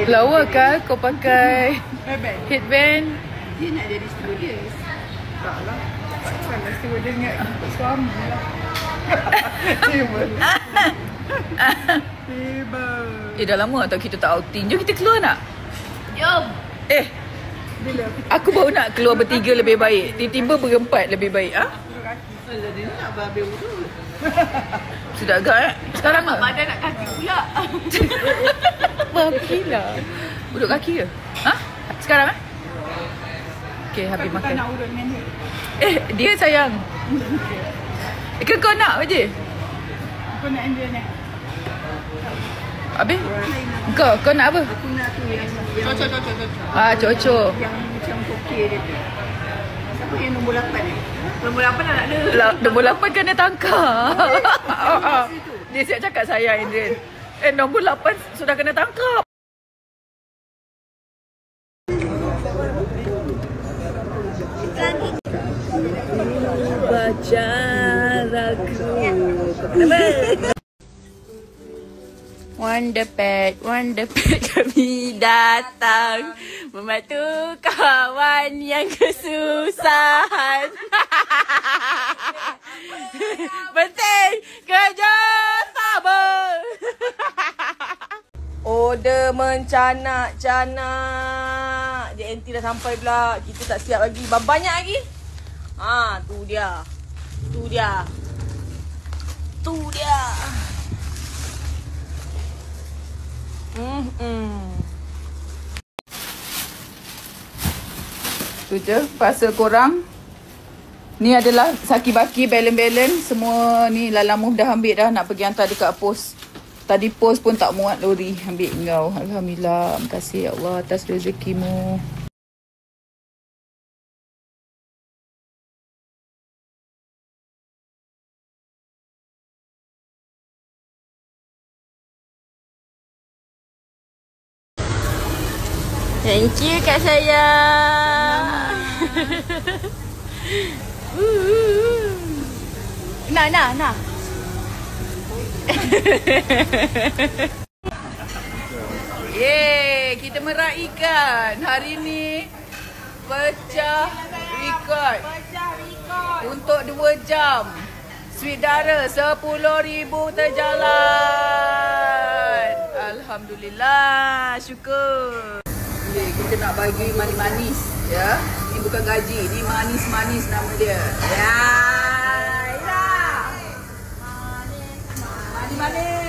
Lawa kan kau pakai headband? Dia nak jadi stewardess. Tak lah. Takkan lah stewardess ingat ikut suami lah. Tiba. Dah lama tau kita tak outing. Jom kita keluar nak? Jom. Bila? Aku baru nak keluar bertiga lebih baik. Tiba-tiba berempat lebih baik. Ha? Jadi nak berhabis urut. Sudah agak Sekarang Mak badan nak kaki pula. Kaki lah. Duduk kaki ke? Ha? Sekarang Okay, habis Aku makan. tak nak urut dengan dia. Dia sayang. Kan kau nak je? Aku nak dia ni. Habis? Kau nak apa? Aku nak tu yang Cocok. yang macam kokek dia tu. Siapa yang nombor 8 ni? Nombor 8 dah tak ada. Nombor 8 kena tangkap. Dia siap cakap saya Indrin. Nombor 8 sudah kena tangkap. Baca lagu. Wonderpad kami datang membantu kawan yang kesusahan. Penting kerja sabar. Order mencanak-canak. JNT dah sampai pula. Kita tak siap lagi. Banyak lagi. Tu dia. Tu je pasal korang. Ni adalah saki-baki, belen-belen. Semua ni Lalamuh dah ambil dah. Nak pergi hantar dekat pos. Tadi pos pun tak muat lori. Ambil kau. Alhamdulillah. Terima kasih ya Allah atas rezekimu. Thank you Kak sayang. Nah. Yeay, kita meraihkan hari ni pecah rekod untuk 2 jam. Sweet Dara 10,000 terjalan. Alhamdulillah, syukur. Kita nak bagi manis-manis ya. Ini bukan gaji, ini manis-manis nama dia. Ya. Manis-manis.